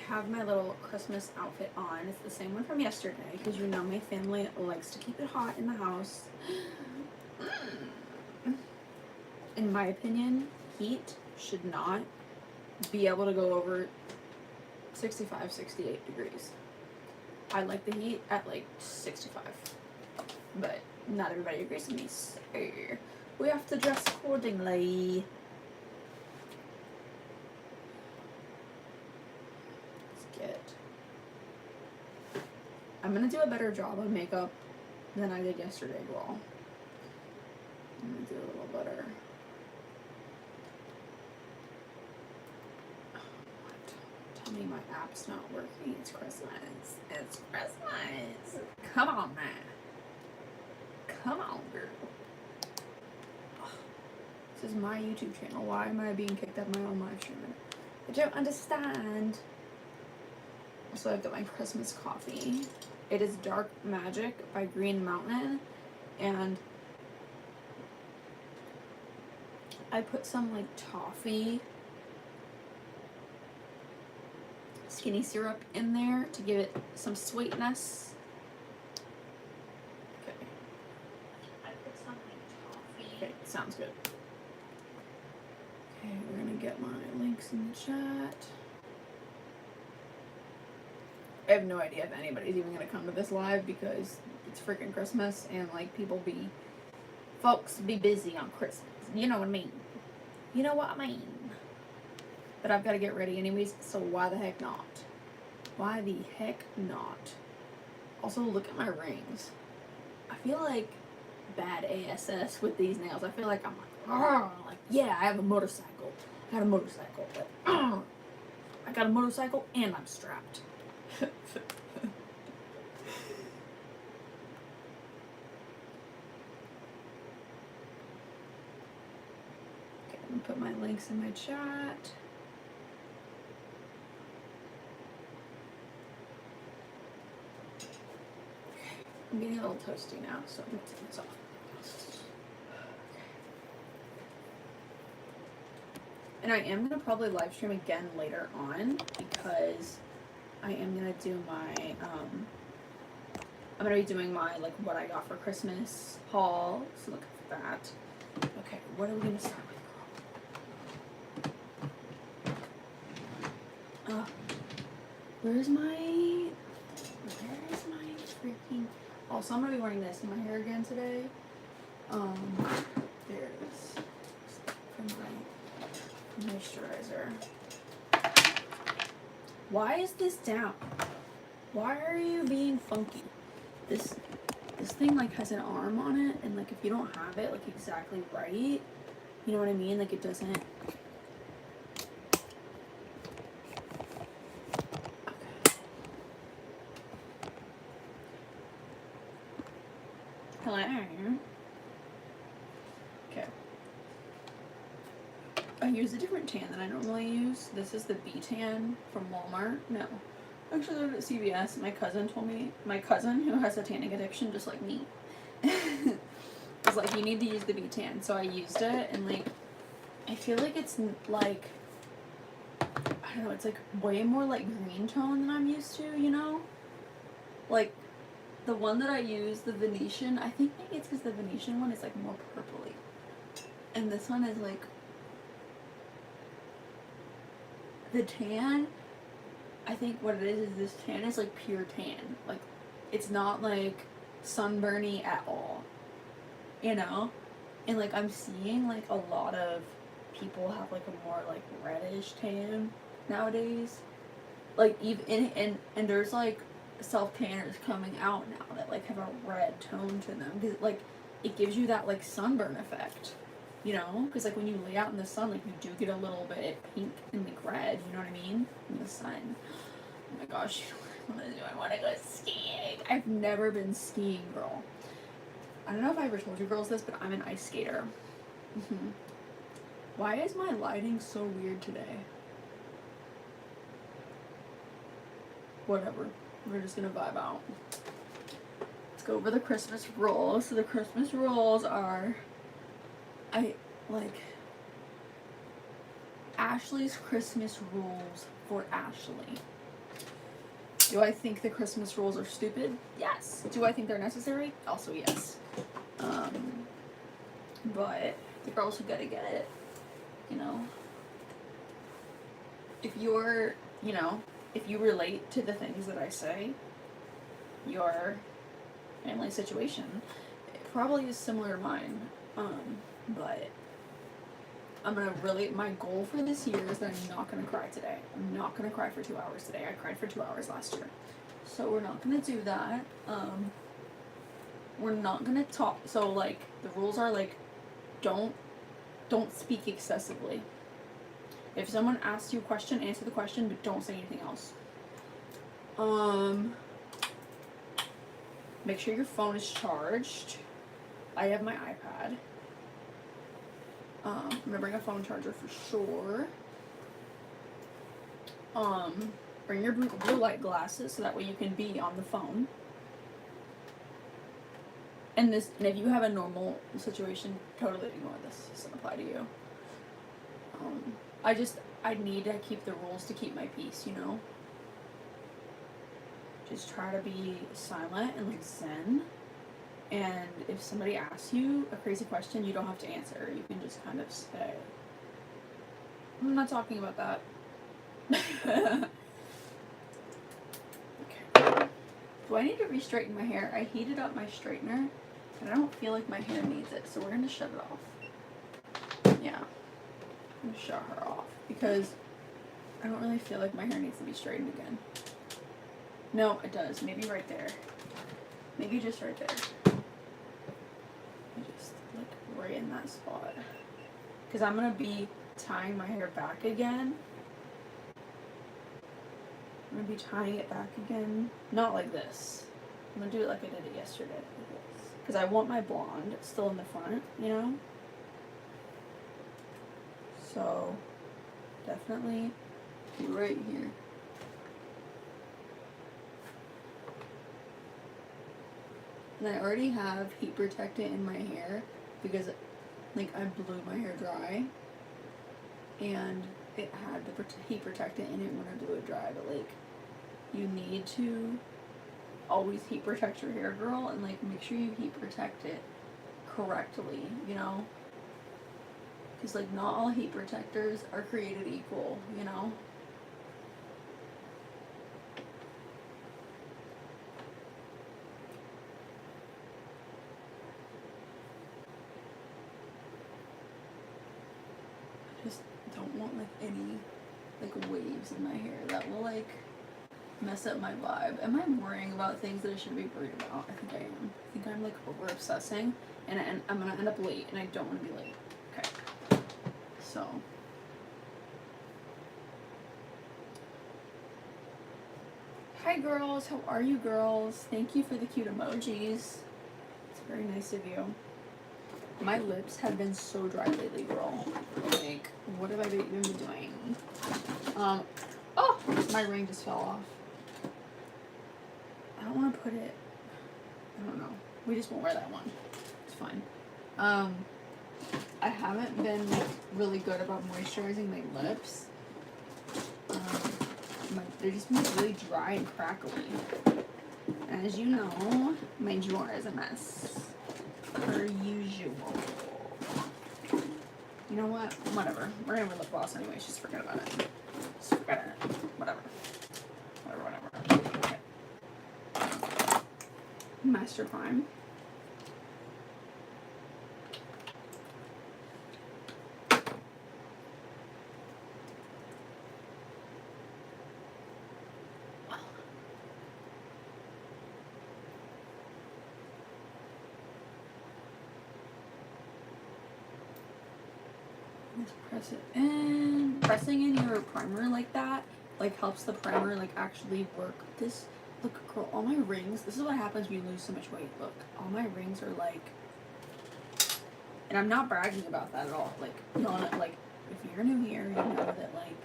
have my little Christmas outfit on. It's the same one from yesterday because you know my family likes to keep it hot in the house. In my opinion, heat should not be able to go over 65, 68 degrees. I like the heat at like 65, but not everybody agrees with me, so we have to dress accordingly. I'm gonna do a better job of makeup than I did yesterday, girl. I'm gonna do a little better. Oh, what? Tell me my app's not working. It's Christmas. It's Christmas. Come on, man. Come on, girl. Oh, this is my YouTube channel. Why am I being kicked out of my own live streaming? I don't understand. So I've got my Christmas coffee. It is Dark Magic by Green Mountain, and I put some like toffee skinny syrup in there to give it some sweetness. Okay. I put some like toffee. Okay, sounds good. Okay, we're gonna get my links in the chat. I have no idea if anybody's even gonna come to this live because it's freaking Christmas and like folks be busy on Christmas. You know what I mean? You know what I mean? But I've got to get ready anyways, so why the heck not? Why the heck not? Also, look at my rings. I feel like bad ASS with these nails. I feel like I'm like, yeah, I have a motorcycle. I got a motorcycle, but I got a motorcycle and I'm strapped. Okay, I'm gonna put my links in my chat. I'm getting a little toasty now, so I'm gonna take this off. And I am gonna probably live stream again later on because I am gonna do my I'm gonna be doing my like what I got for Christmas haul, so look for that. Okay, what are we gonna start with? Where's my freaking? Also, I'm gonna be wearing this in my hair again today. There it is. From my moisturizer. Why is this down? Why are you being funky? This thing like has an arm on it, and like if you don't have it like exactly right, you know what I mean? Like it doesn't. Hello. Okay. I use a different tan than I normally use. This is the B tan from Walmart. No. Actually, I was at CVS. My cousin told me, my cousin who has a tanning addiction just like me, was like, you need to use the B tan. So I used it, and like, I feel like it's like, I don't know, it's like way more like green tone than I'm used to, you know? Like, the one that I use, the Venetian, I think maybe it's because the Venetian one is like more purpley. And this one is like, the tan, I think what it is this tan is like pure tan. Like, it's not like sunburny at all, you know? And like I'm seeing like a lot of people have like a more like reddish tan nowadays. Like even and there's like self-tanners coming out now that like have a red tone to them because like it gives you that like sunburn effect, you know? Because like when you lay out in the sun, like you do get a little bit pink and like red, you know what I mean? In the sun. Oh my gosh, what do I want to go skiing? I've never been skiing, girl. I don't know if I ever told you girls this, but I'm an ice skater. Why is my lighting so weird today? Whatever. We're just gonna vibe out. Let's go over the Christmas rules. So the Christmas rules are, Ashley's Christmas rules for Ashley. Do I think the Christmas rules are stupid? Yes. Do I think they're necessary? Also yes. But the girls who gotta get it, you know. If you're, you know, if you relate to the things that I say, your family situation probably is similar to mine. But I'm gonna really, my goal for this year is that I'm not gonna cry today. I'm not gonna cry for 2 hours today. I cried for 2 hours last year. So we're not gonna do that. We're not gonna talk, so like, the rules are like, don't speak excessively. If someone asks you a question, answer the question, but don't say anything else. Make sure your phone is charged. I have my iPad. I'm gonna bring a phone charger for sure. Bring your blue light glasses so that way you can be on the phone. And if you have a normal situation, totally ignore this. This doesn't apply to you. I need to keep the rules to keep my peace, you know? Just try to be silent and like zen. And if somebody asks you a crazy question, you don't have to answer. You can just kind of say, I'm not talking about that. Okay. Do I need to re-straighten my hair? I heated up my straightener, and I don't feel like my hair needs it, so we're going to shut it off. Yeah. I'm going to shut her off, because I don't really feel like my hair needs to be straightened again. No, it does. Maybe right there. Maybe just right there. Just like right in that spot. Because I'm going to be tying my hair back again. I'm going to be tying it back again. Not like this. I'm going to do it like I did it yesterday. Because I want my blonde still in the front, you know? So, definitely right here. And I already have heat protectant in my hair because, like, I blew my hair dry. And it had the heat protectant in it when I blew it dry. But, like, you need to always heat protect your hair, girl. And, like, make sure you heat protect it correctly, you know? Because, like, not all heat protectors are created equal, you know? I just don't want, like, any, like, waves in my hair that will, like, mess up my vibe. Am I worrying about things that I shouldn't be worried about? I think I am. I think I'm, like, over-obsessing, and I'm gonna end up late, and I don't want to be late. Okay. So, hi girls, how are you girls? Thank you for the cute emojis. It's very nice of you. My lips have been so dry lately, girl. Like, what have I even been doing? Oh, my ring just fell off. I don't want to put it, I don't know. We just won't wear that one. It's fine. I haven't been like really good about moisturizing my lips. They're just been really dry and crackly. And as you know, my drawer is a mess. Per usual. You know what? Whatever. We're gonna wear lip gloss anyway. Just forget about it. Just forget it. Whatever. Okay. Master Prime. Let's press it in. Pressing in your primer like that, like, helps the primer, like, actually work. This, look, girl, all my rings, this is what happens when you lose so much weight. Look, all my rings are, like, and I'm not bragging about that at all. Like, you know, like, if you're new here, you know that, like,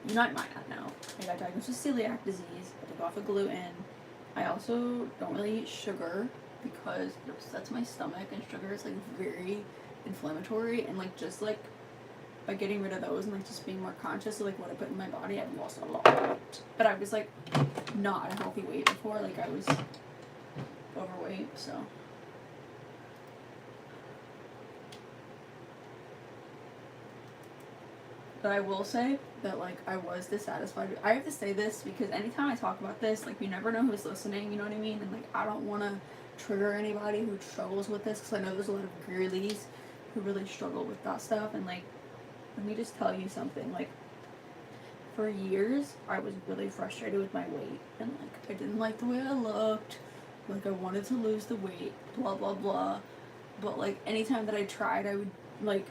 you might not know. I got diagnosed with celiac disease. I took off of gluten. I also don't really eat sugar because it upsets my stomach, and sugar is, like, very inflammatory, and, like, just, like, by getting rid of those and, like, just being more conscious of, like, what I put in my body, I've lost a lot of weight. But I was, like, not a healthy weight before. Like, I was overweight, so. But I will say that, like, I was dissatisfied. I have to say this because anytime I talk about this, like, you never know who's listening, you know what I mean? And, like, I don't want to trigger anybody who struggles with this, because I know there's a lot of girlies who really struggle with that stuff. And, like, let me just tell you something. Like, for years, I was really frustrated with my weight. And, like, I didn't like the way I looked. Like, I wanted to lose the weight. Blah, blah, blah. But, like, anytime that I tried, I would, like,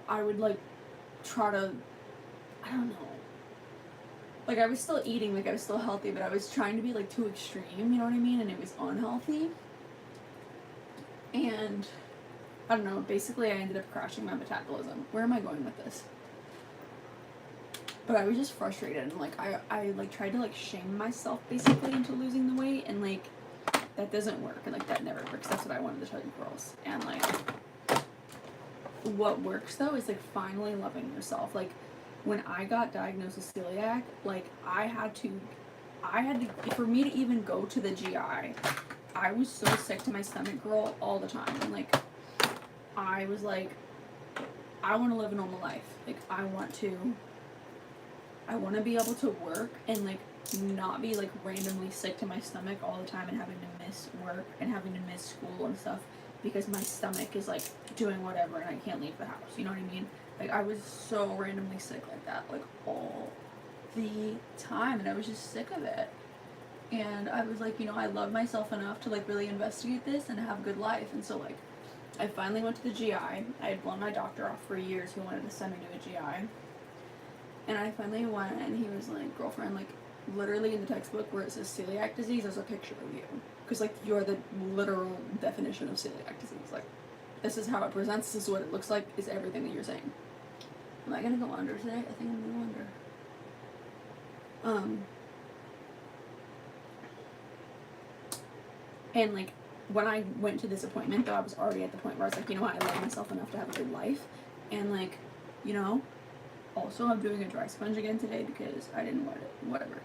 I would, like, try to, I don't know. Like, I was still eating, like, I was still healthy, but I was trying to be, like, too extreme, you know what I mean? And it was unhealthy. And, I don't know, basically I ended up crashing my metabolism. Where am I going with this? But I was just frustrated, and, like, I like, tried to, like, shame myself, basically, into losing the weight, and, like, that doesn't work, and, like, that never works. That's what I wanted to tell you girls. And, like, what works, though, is, like, finally loving yourself. Like, when I got diagnosed with celiac, like, I had to, for me to even go to the GI, I was so sick to my stomach, girl, all the time. And, like, I was like, I want to live a normal life. Like, I want to be able to work and, like, not be, like, randomly sick to my stomach all the time and having to miss work and having to miss school and stuff because my stomach is, like, doing whatever and I can't leave the house. You know what I mean? Like, I was so randomly sick like that, like, all the time, and I was just sick of it. And I was like, you know, I love myself enough to, like, really investigate this and have a good life. And so, like, I finally went to the GI. I had blown my doctor off for years who wanted to send me to a GI. And I finally went, and he was like, girlfriend, like, literally in the textbook where it says celiac disease, there's a picture of you. Because, like, you're the literal definition of celiac disease. Like, this is how it presents, this is what it looks like, is everything that you're saying. Am I going to go under today? I think I'm going to go under. And, like, when I went to this appointment, though, I was already at the point where I was like, you know what, I love myself enough to have a good life. And, like, you know, also I'm doing a dry sponge again today because I didn't want it. Whatever.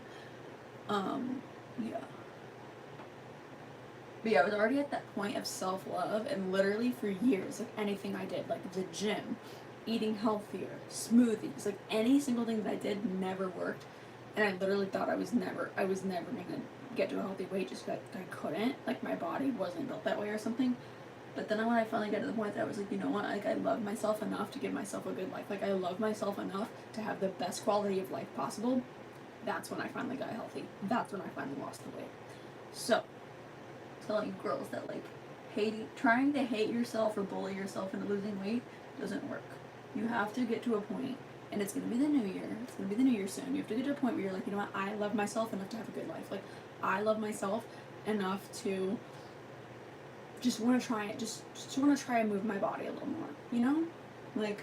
Yeah. But yeah, I was already at that point of self-love, and literally for years, like, anything I did, like, the gym, eating healthier, smoothies, like, any single thing that I did never worked. And I literally thought I was never gonna get to a healthy weight just because I couldn't. Like, my body wasn't built that way or something. But then when I finally got to the point that I was like, you know what, like, I love myself enough to give myself a good life. Like, I love myself enough to have the best quality of life possible. That's when I finally got healthy. That's when I finally lost the weight. So, telling girls that, like, trying to hate yourself or bully yourself into losing weight doesn't work. You have to get to a point, and it's going to be the new year. It's going to be the new year soon. You have to get to a point where you're like, you know what, I love myself enough to have a good life. Like, I love myself enough to just want to try it. Just want to try and move my body a little more, you know? Like,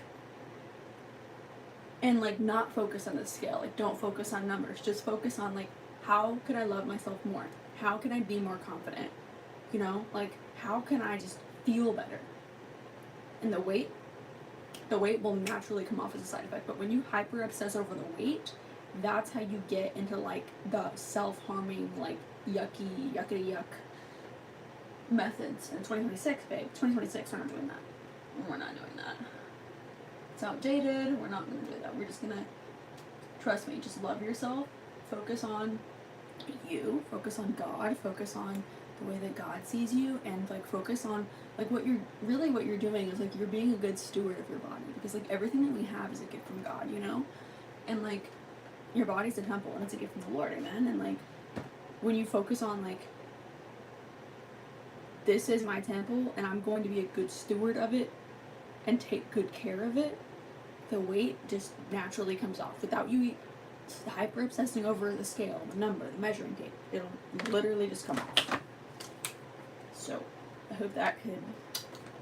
and, like, not focus on the scale. Like, don't focus on numbers. Just focus on, like, how could I love myself more? How can I be more confident? You know? Like, how can I just feel better? And the weight will naturally come off as a side effect. But when you hyper obsess over the weight, that's how you get into, like, the self-harming, like, yuckity yuck methods. In 2026, babe. 2026, we're not doing that. We're not doing that. It's outdated. We're not going to do that. We're just going to, trust me, just love yourself. Focus on you. Focus on God. Focus on the way that God sees you. And, like, focus on, like, what you're doing is, like, you're being a good steward of your body. Because, like, everything that we have is a gift from God, you know? And, like, your body's a temple and it's a gift from the Lord, amen? And, like, when you focus on, like, this is my temple and I'm going to be a good steward of it and take good care of it, the weight just naturally comes off without you hyper obsessing over the scale, the number, the measuring tape. It'll literally just come off. So I hope that could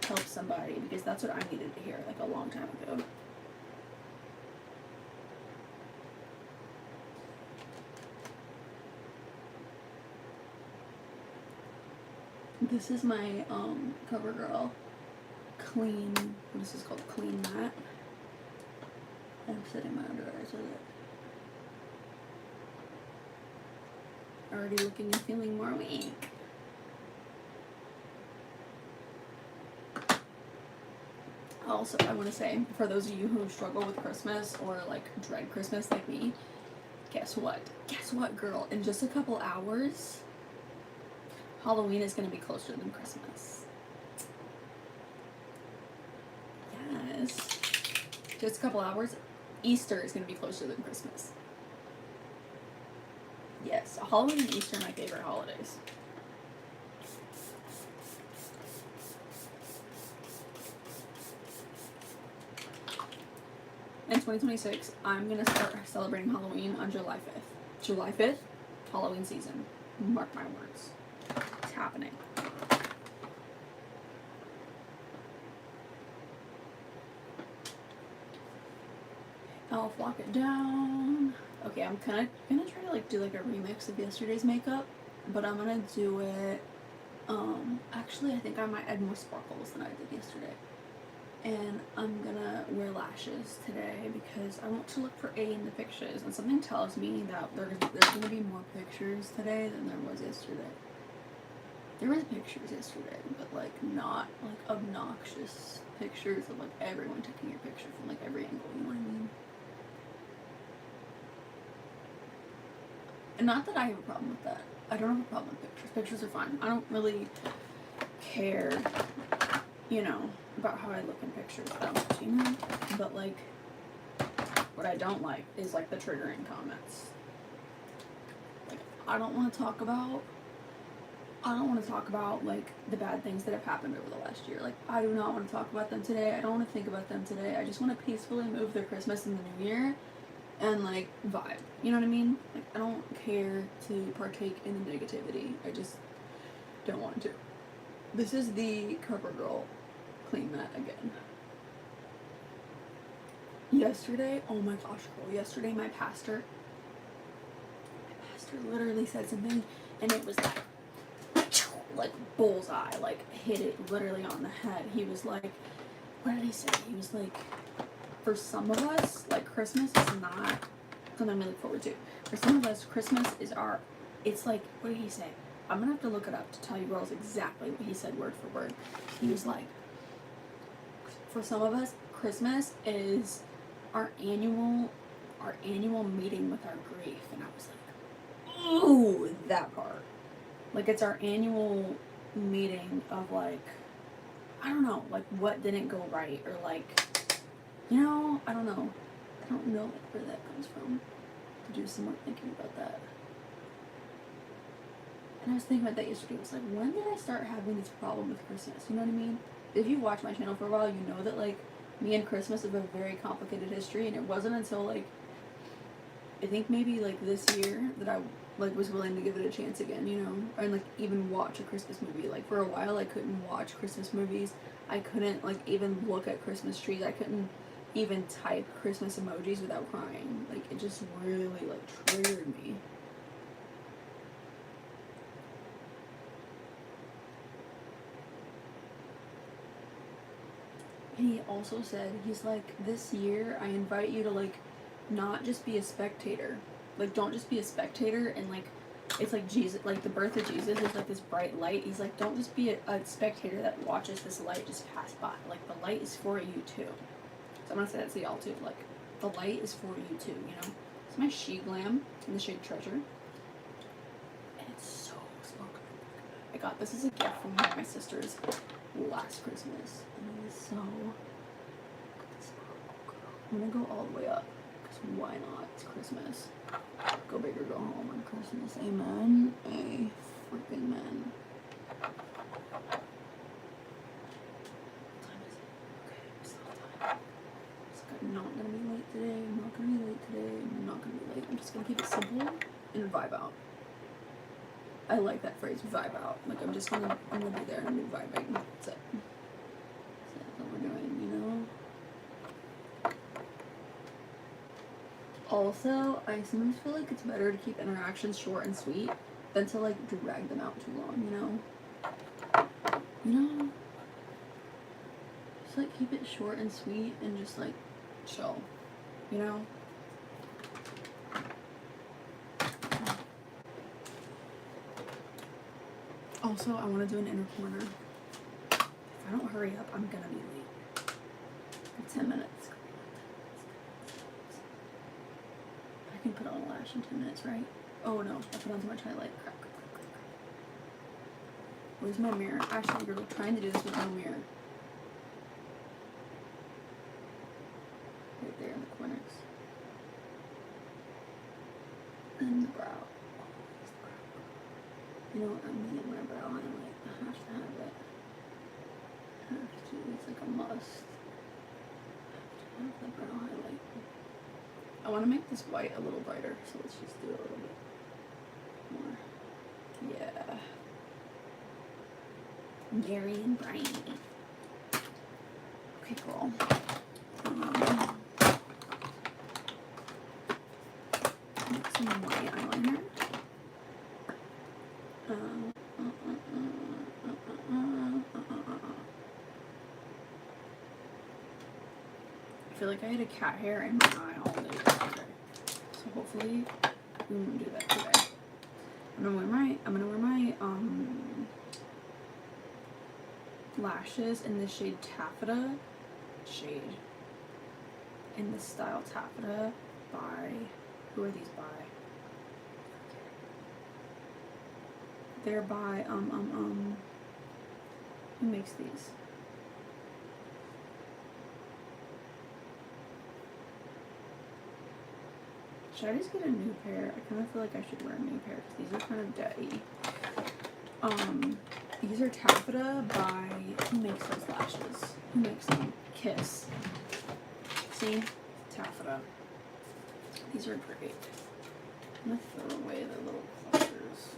help somebody, because that's what I needed to hear, like, a long time ago. This is my CoverGirl clean, what is this called, clean mat. I'm setting my underwear so that already looking and feeling more weak. Also, I want to say, for those of you who struggle with Christmas or like dread Christmas like me, guess what? Guess what, girl? In just a couple hours, Halloween is going to be closer than Christmas. Yes. Just a couple hours, Easter is going to be closer than Christmas. Yes, Halloween and Easter are my favorite holidays. In 2026, I'm going to start celebrating Halloween on July 5th. July 5th, Halloween season. Mark my words. It's happening. I'll flock it down. Okay, I'm kind of gonna try to like do like a remix of yesterday's makeup, but I'm gonna do it. Actually, I think I might add more sparkles than I did yesterday. And I'm gonna wear lashes today because I want to look for A in the pictures, and something tells me that there's gonna be more pictures today than there was yesterday. There was pictures yesterday, but like not like obnoxious pictures of like everyone taking your picture from like every angle, you know what I mean? And not that I have a problem with that. I don't have a problem with pictures. Pictures are fine. I don't really care, you know, about how I look in pictures that much, you know? But like, what I don't like is like the triggering comments. Like, I don't want to talk about like the bad things that have happened over the last year. Like, I do not want to talk about them today. I don't want to think about them today. I just want to peacefully move through Christmas and the New Year and like vibe. You know what I mean? Like, I don't care to partake in the negativity. I just don't want to. This is the CoverGirl Clean That again. Yesterday, oh my gosh, girl, yesterday my pastor literally said something and it was like bullseye, like hit it literally on the head. He was like, what did he say? He was like, for some of us, like Christmas is not something we look forward to. For some of us, Christmas is it's like, what did he say? I'm gonna have to look it up to tell you girls exactly what he said word for word. He was like, for some of us, Christmas is our annual meeting with our grief. And I was like, ooh, that part. Like, it's our annual meeting of like, I don't know, like what didn't go right, or like, you know, I don't know like where that comes from. To do some more thinking about that. And I was thinking about that yesterday. I was like, when did I start having this problem with Christmas? You know what I mean? If you watch my channel for a while, you know that like me and Christmas have a very complicated history, and it wasn't until like I think maybe like this year that I like was willing to give it a chance again, you know, and like even watch a Christmas movie. Like for a while I couldn't watch Christmas movies. I couldn't like even look at Christmas trees. I couldn't even type Christmas emojis without crying. Like, it just really like triggered me. And he also said, he's like, this year I invite you to like not just be a spectator. Like, don't just be a spectator and like it's like Jesus, like the birth of Jesus is like this bright light. He's like, don't just be a spectator that watches this light just pass by. Like, the light is for you too. So I'm gonna say that to y'all too. Like, the light is for you too, you know? It's my She Glam in the shade Treasure. And it's so smoky. I got this as a gift from one of my sisters last Christmas. And it is so I'm gonna go all the way up. Because why not? It's Christmas. Go big or go home on Christmas. Amen. A freaking man. I'm not gonna be late today. I'm not gonna be late today. I'm not gonna be late. I'm just gonna keep it simple and vibe out. I like that phrase, vibe out. Like, I'm gonna be there and I'm gonna be vibing. That's it. That's what we're doing, you know? Also, I sometimes feel like it's better to keep interactions short and sweet than to like drag them out too long, you know? You know? Just like keep it short and sweet and just like chill, you know? Also, I want to do an inner corner. If I don't hurry up, I'm gonna be late. 10 minutes. I can put on a lash in 10 minutes, right? Oh no, I put on too much highlight. Crap. Where's my mirror? Actually, you're trying to do this with no mirror. Right there in the corners. And the brow. You know what I mean? My brow highlight. I have to have it. It's like a must. I have to have the brow highlight. I want to make this white a little brighter, so let's just do a little bit more. Yeah. Gary and Brian. Okay, cool. Make some white eyeliner. I feel like I had a cat hair in my eye all day yesterday, so hopefully we won't do that today. I'm gonna wear my lashes in the shade Taffeta in the style Taffeta by, who are these by? They're by who makes these? Should I just get a new pair? I kind of feel like I should wear a new pair because these are kind of dirty. These are Taffeta by, who makes those lashes? Who makes them? Kiss. See? Taffeta. These are great. I'm gonna throw away the little clusters.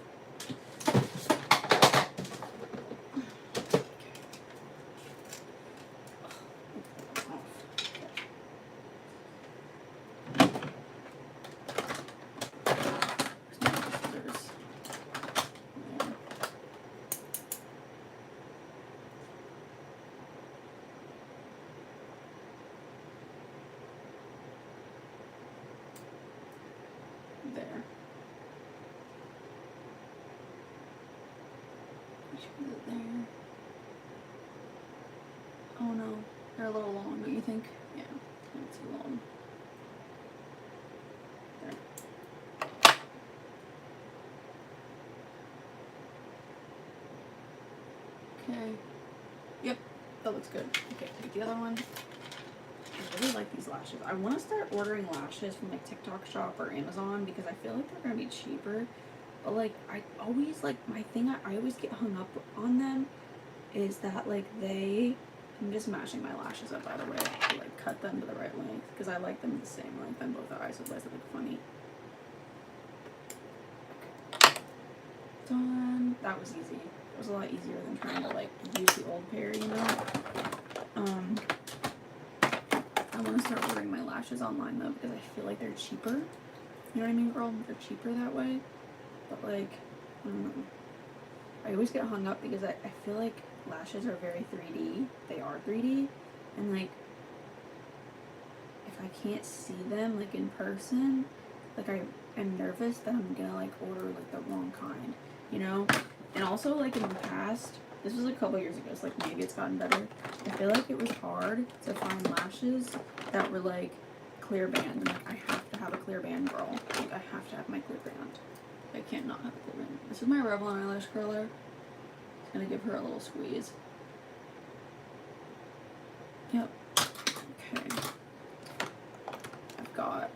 There. I should put it there. Oh no, they're a little long, don't you think? Yeah, it's too long. There. Okay. Yep, that looks good. Okay, take the other one. I really like these lashes. I want to start ordering lashes from like TikTok Shop or Amazon because I feel like they're gonna be cheaper. But like I always like my thing. I always get hung up on them is that like I'm just mashing my lashes up by the way to like cut them to the right length because I like them the same length on both eyes, otherwise they look funny. Okay. Done. That was easy. It was a lot easier than trying to like use the old pair, you know. I want to start ordering my lashes online though because I feel like they're cheaper. You know what I mean, girl? They're cheaper that way. But like, I don't know. I always get hung up because I feel like lashes are very 3D. They are 3D. And like, if I can't see them like in person, like I'm nervous that I'm gonna like order like the wrong kind, you know? And also like in the past, this was a couple years ago, so like maybe it's gotten better. I feel like it was hard to find lashes that were like clear band. And like I have to have a clear band, girl. Like I have to have my clear band. I can't not have a clear band. This is my Revlon eyelash curler. Just gonna give her a little squeeze. Yep. Okay. I've got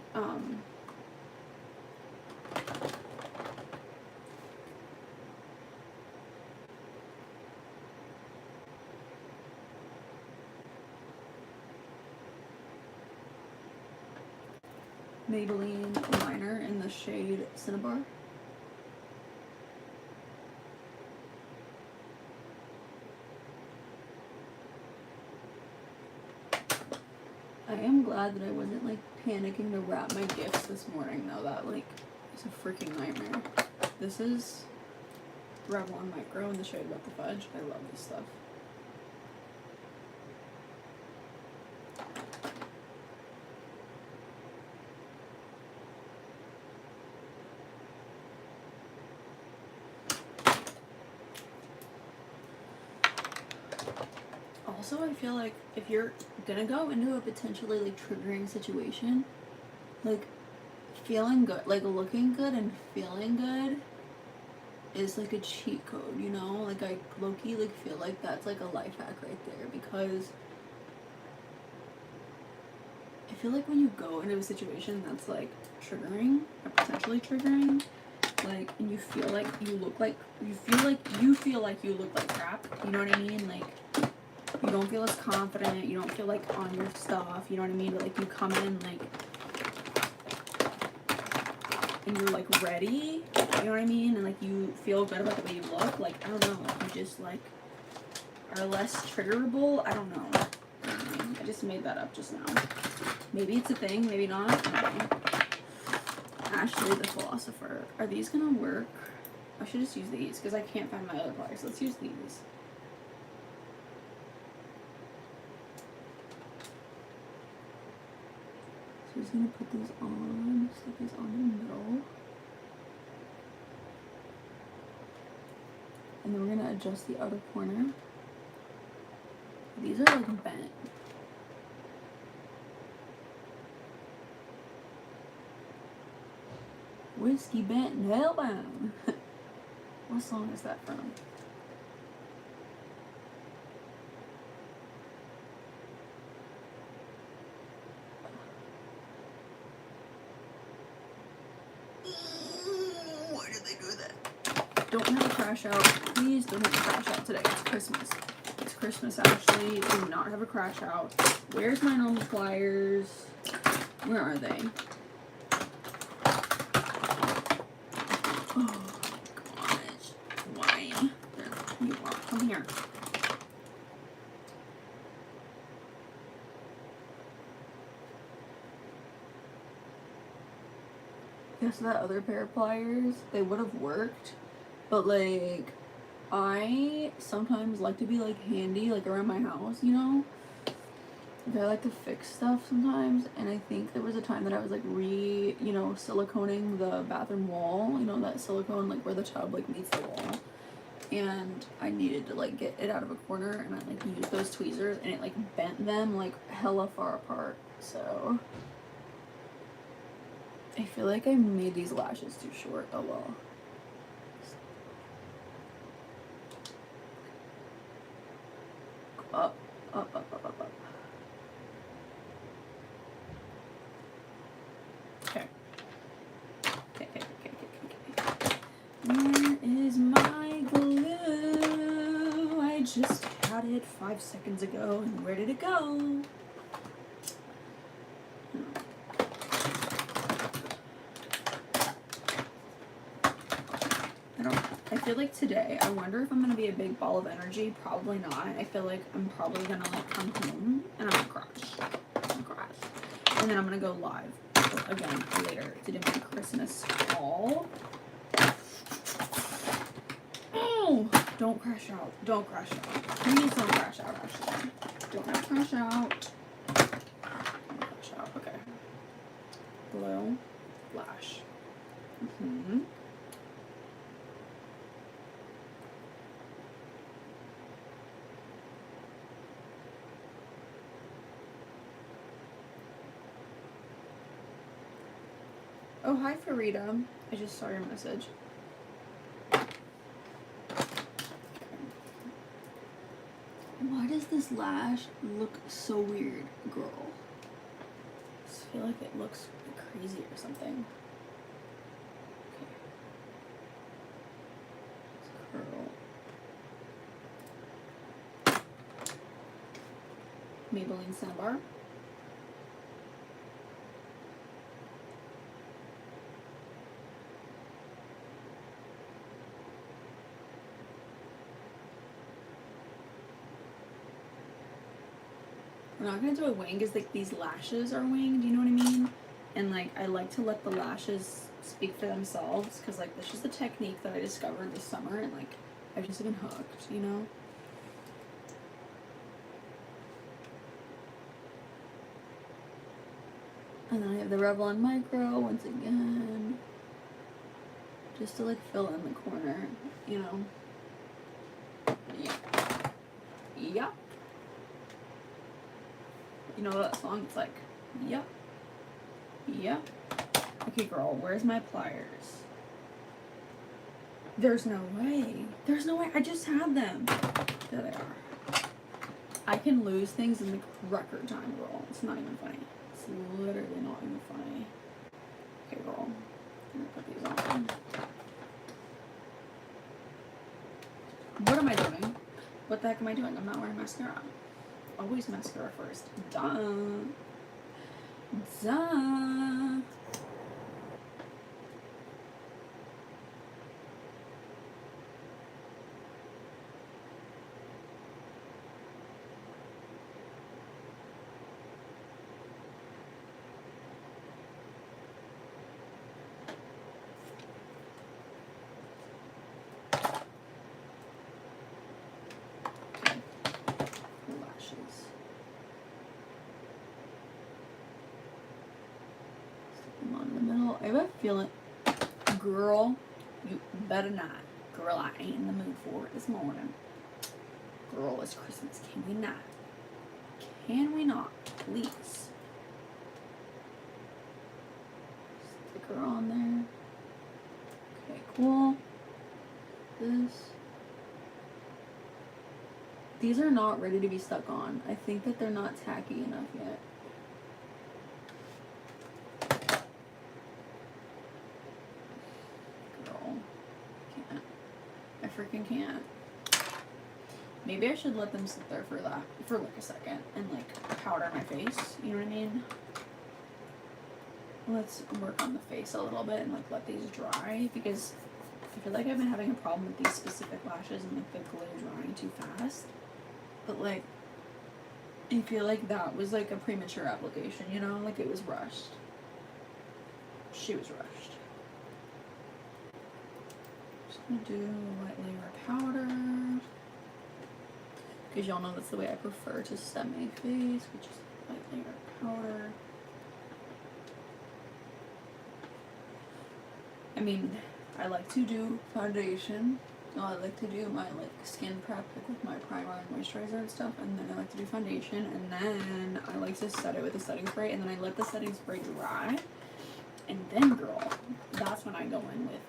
Maybelline liner in the shade Cinnabar. I am glad that I wasn't like panicking to wrap my gifts this morning though. That like is a freaking nightmare. This is Revlon Micro in the shade About the Fudge. I love this stuff. Also, I feel like if you're gonna go into a potentially like triggering situation, like feeling good, like looking good and feeling good is like a cheat code, you know? Like I low-key like feel like that's like a life hack right there, because I feel like when you go into a situation that's like triggering or potentially triggering, like, and you feel like you look like you feel like you look like crap, you know what I mean? Like you don't feel as confident, you don't feel like on your stuff, you know what I mean? But like you come in like and you're like ready, you know what I mean? And like you feel good about the way you look, like I don't know, you just like are less triggerable. I don't know. I just made that up just now. Maybe it's a thing, maybe not. I don't know. Ashley the philosopher. Are these gonna work? I should just use these because I can't find my other pliers. Let's use these. So he's gonna put these on, stick these on in the middle. And then we're gonna adjust the outer corner. These are like bent. Whiskey bent nailbound. What song is that from? Why did they do that? Don't have a crash out. Please don't have a crash out today. It's Christmas. It's Christmas, Ashley. Do not have a crash out. Where's my normal pliers? Where are they? Oh gosh. Why? There you are. Come here. Guess that other pair of pliers, they would have worked, but like I sometimes like to be like handy like around my house, you know? Like, I like to fix stuff sometimes, and I think there was a time that I was like siliconing the bathroom wall, you know, that silicone like where the tub like meets the wall, and I needed to like get it out of a corner, and I like used those tweezers and it like bent them like hella far apart. So I feel like I made these lashes too short. Oh well. Up, up, up, up, up, up. Okay. Okay. Where is my glue? I just had it 5 seconds ago, and where did it go? I feel like today, I wonder if I'm gonna be a big ball of energy. Probably not. I feel like I'm probably gonna like come home and I'm gonna crash. And then I'm gonna go live again later to do my Christmas haul. Oh, don't crash out. Don't crash out. Please don't crash out, Ashley. Don't have to crash out. Don't crash out. Okay. Glow. Flash. Oh, hi, Farida. I just saw your message. Why does this lash look so weird, girl? I just feel like it looks crazy or something. Okay. Let's curl. Maybelline Cinnabar. We're not gonna do a wing because like these lashes are winged, you know what I mean? And like I like to let the lashes speak for themselves because like this is the technique that I discovered this summer, and like I've just been hooked, you know? And then I have the Revlon Micro once again, just to like fill in the corner, you know? Yeah. You know that song? It's like, yep. Yep. Okay, girl, where's my pliers? There's no way. There's no way. I just had them. There they are. I can lose things in the record time, girl. It's not even funny. It's literally not even funny. Okay, girl. I'm gonna put these on. What am I doing? What the heck am I doing? I'm not wearing mascara. Always mascara first. Duh. Duh. I have a feeling, girl, you better not. Girl, I ain't in the mood for it this morning. Girl, it's Christmas. Can we not? Can we not? Please. Sticker on there. Okay, cool. These are not ready to be stuck on. I think that they're not tacky enough yet. Freaking can't. Maybe I should let them sit there for like a second and like powder my face, you know what I mean? Let's work on the face a little bit and like let these dry, because I feel like I've been having a problem with these specific lashes and like the glue drying too fast. But like I feel like that was like a premature application, you know, like it was rushed. She was rushed. I'm gonna do a light layer of powder, because y'all know that's the way I prefer to set my face, which is light layer of powder. I mean, I like to do foundation. I like to do my like skin prep like with my primer and moisturizer and stuff, and then I like to do foundation, and then I like to set it with a setting spray, and then I let the setting spray dry, and then girl, that's when I go in with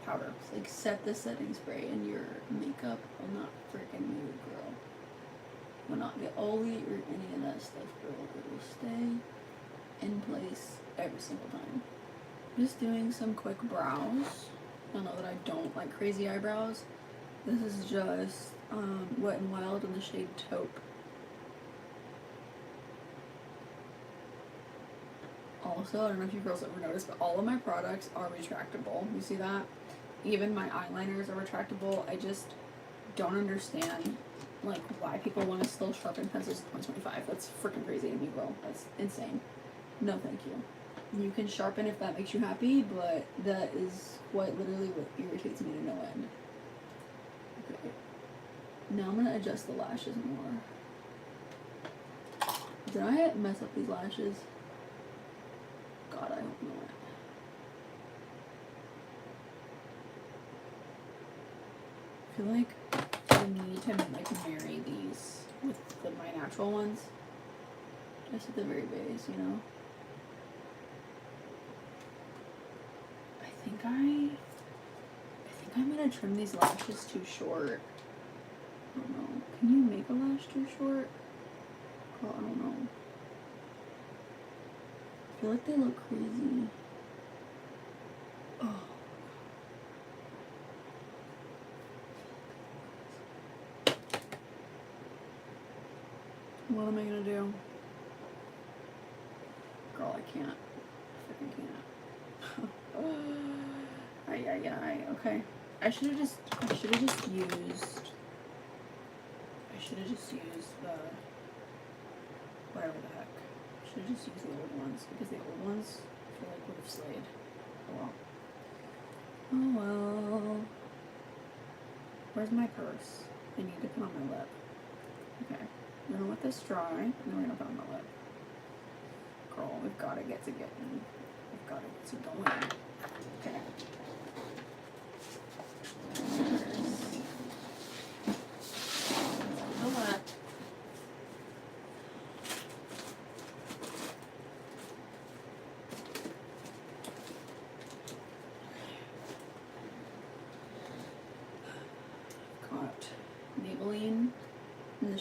powder. Like set the setting spray and your makeup will not freaking move, girl. Will not get oily or any of that stuff, girl. It will stay in place every single time. Just doing some quick brows. You'll know that I don't like crazy eyebrows. This is just Wet n Wild in the shade Taupe. Also, I don't know if you girls ever noticed, but all of my products are retractable. You see that? Even my eyeliners are retractable. I just don't understand like why people want to still sharpen pencils in 2025. That's freaking crazy to me, bro. That's insane. No, thank you. You can sharpen if that makes you happy, but that is quite literally what irritates me to no end. Okay. Now I'm gonna adjust the lashes more. Did I mess up these lashes? God, I hope not. I feel like I need to like marry these with my natural ones, just at the very base, you know. I think I'm gonna trim these lashes too short. I don't know. Can you make a lash too short? Oh, I don't know. I feel like they look crazy. Oh. What am I gonna do? Girl, I can't. I freaking can't. Ay. Okay. I should have just used the whatever the heck. I should have just used the old ones, because the old ones I feel like would have slayed. Oh well. Where's my purse? I need to put on my lip. Okay. We're gonna let this dry, and then we're gonna put on the lip. Girl, we've gotta get to getting. We've gotta get to going. Okay.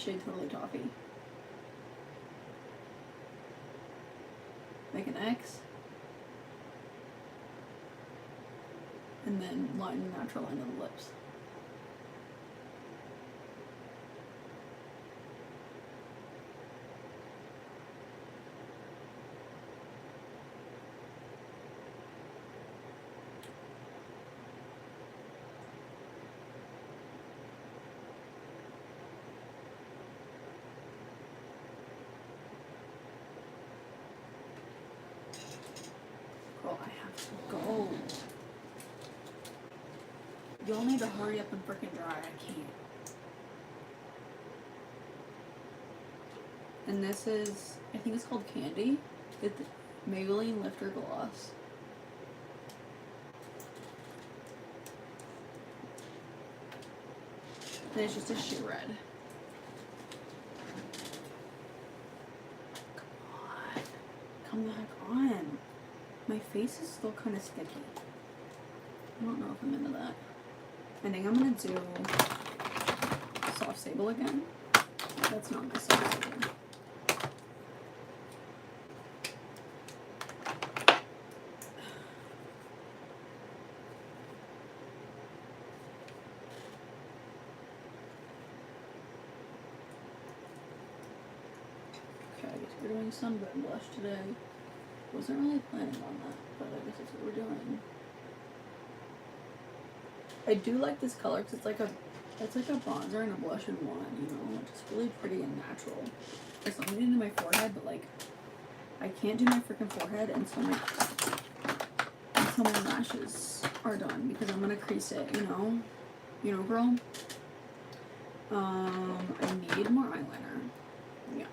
shade Totally Toffee. Make an X. And then line the natural line of the lips. Girl, I have to go. You'll need to hurry up and frickin' dry. I can't. And this is, I think it's called Candy. It's Maybelline Lifter Gloss. And it's just a shoe red. Come on. Come back on. My face is still kind of sticky. I don't know if I'm into that. I think I'm gonna do Soft Sable again. That's not my Soft Sable. Okay, I guess we're doing sunburn blush today. Wasn't really planning on that, but I guess that's what we're doing. I do like this color because it's like a bronzer and a blush in one, you know, it's just really pretty and natural. There's something to do my forehead, but like, I can't do my freaking forehead until my lashes are done because I'm gonna crease it, you know, girl. I need more eyeliner. Yeah.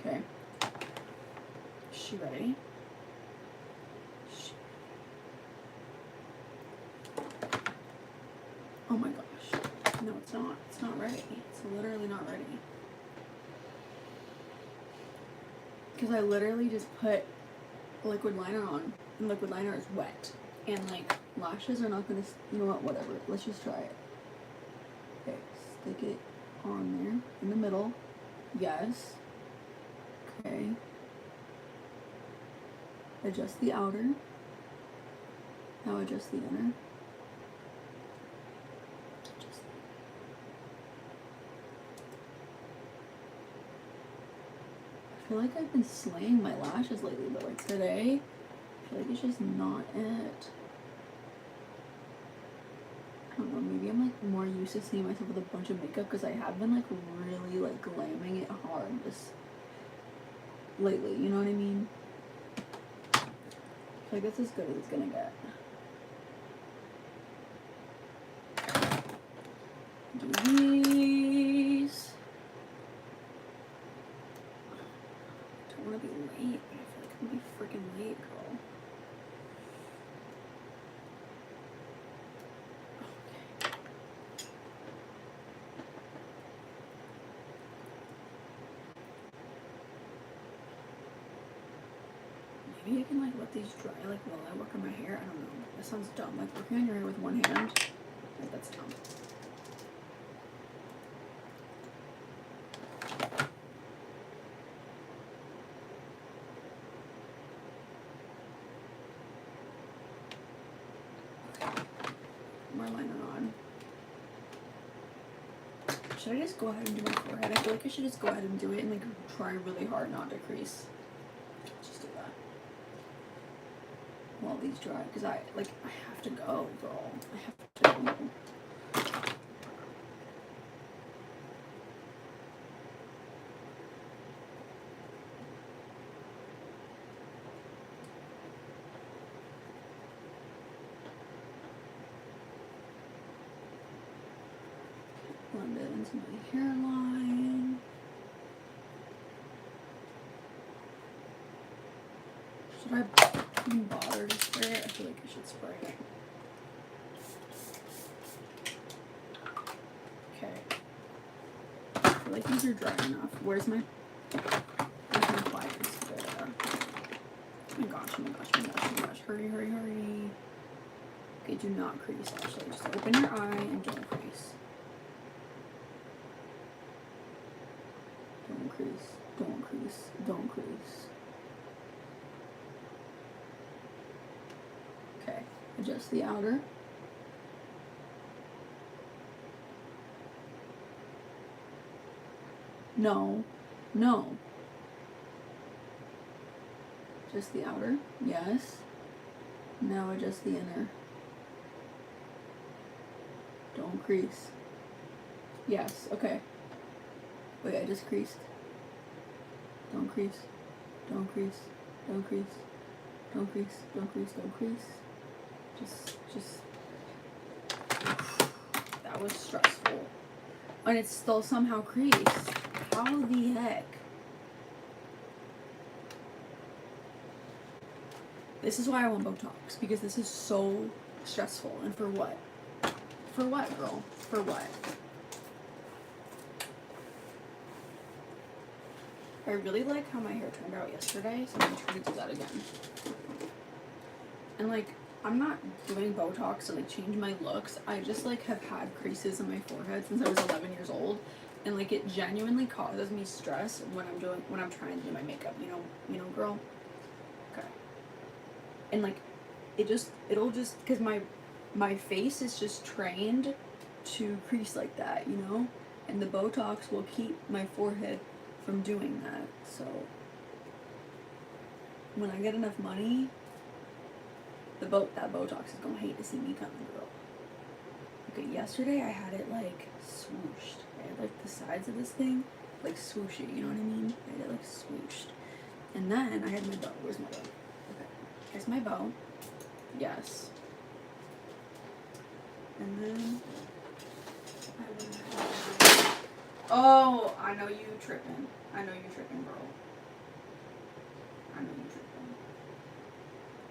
Okay. Is she ready? Oh my gosh. No, it's not. It's not ready. It's literally not ready. Because I literally just put liquid liner on, and liquid liner is wet. And like, lashes are not gonna, you know what, whatever. Let's just try it. Okay, stick it on there, in the middle. Yes. Okay. Adjust the outer. Now adjust the inner. I feel like I've been slaying my lashes lately, but like today, I feel like it's just not it. I don't know, maybe I'm like more used to seeing myself with a bunch of makeup because I have been like really like glamming it hard this lately, you know what I mean? I feel like that's as good as it's gonna get. Do these. I don't want to be late, but I feel like I'm gonna be freaking late, girl. Maybe I can like let these dry like while I work on my hair. I don't know. That sounds dumb. Like working on your hair with one hand. Like that's dumb. Okay. More liner on. Should I just go ahead and do my forehead? I feel like I should just go ahead and do it and like try really hard not to crease. Just do that. While these dry, because I have to go, girl. I have to go. Blend it into my hairline. Should I even bother to spray it? I feel like I should spray it. Okay. I feel like these are dry enough. Where's my There's my pliers there. Oh my gosh, oh my gosh, oh my gosh, oh my gosh. Hurry, hurry, hurry. Okay, do not crease, actually. Just open your eye and don't crease. Don't crease, don't crease, don't crease. Okay, adjust the outer. No, no. Just the outer, yes. Now adjust the inner. Don't crease. Yes, okay. Wait, I just creased. Don't crease. Don't crease. Don't crease. Don't crease. Don't crease. Don't crease. Just. That was stressful. And it's still somehow creased. How the heck? This is why I want Botox, because this is so stressful. And for what? For what, girl? For what? I really like how my hair turned out yesterday, so I'm gonna try to do that again. And like, I'm not doing Botox to like change my looks. I just like have had creases on my forehead since I was 11 years old, and like it genuinely causes me stress when I'm trying to do my makeup. You know, girl. Okay. And like, it'll just because my face is just trained to crease like that, you know, and the Botox will keep my forehead from doing that. So when I get enough money, that Botox is gonna hate to see me coming, girl. Okay, yesterday I had it like swooshed. I had like the sides of this thing like swooshy, you know what I mean? I had it like swooshed. And then I had my bow. Where's my bow? Okay, here's my bow. Yes. And then oh, I know you tripping. I know you tripping, girl. I know you tripping.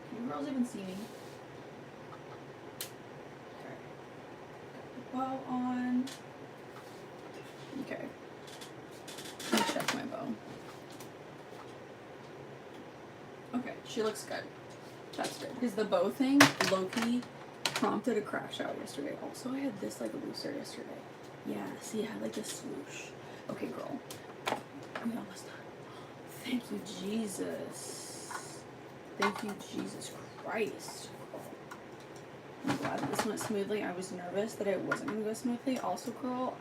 Can you girls even see me? Okay. Got the bow on. Okay. Let me check my bow. Okay, she looks good. That's good. Because the bow thing, low-key, prompted a crash out yesterday. Also, I had this like looser yesterday. Yeah, see, I had like a swoosh. Okay, girl. We almost done. Thank you, Jesus. Thank you, Jesus Christ. I'm glad that this went smoothly. I was nervous that it wasn't going to go smoothly. Also, girl,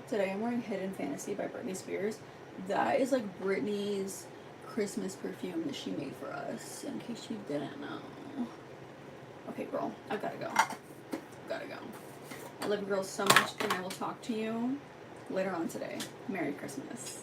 today I'm wearing Hidden Fantasy by Britney Spears. That is like Britney's Christmas perfume that she made for us, in case you didn't know. Okay, girl, I gotta go. I love you girls so much, and I will talk to you later on today. Merry Christmas.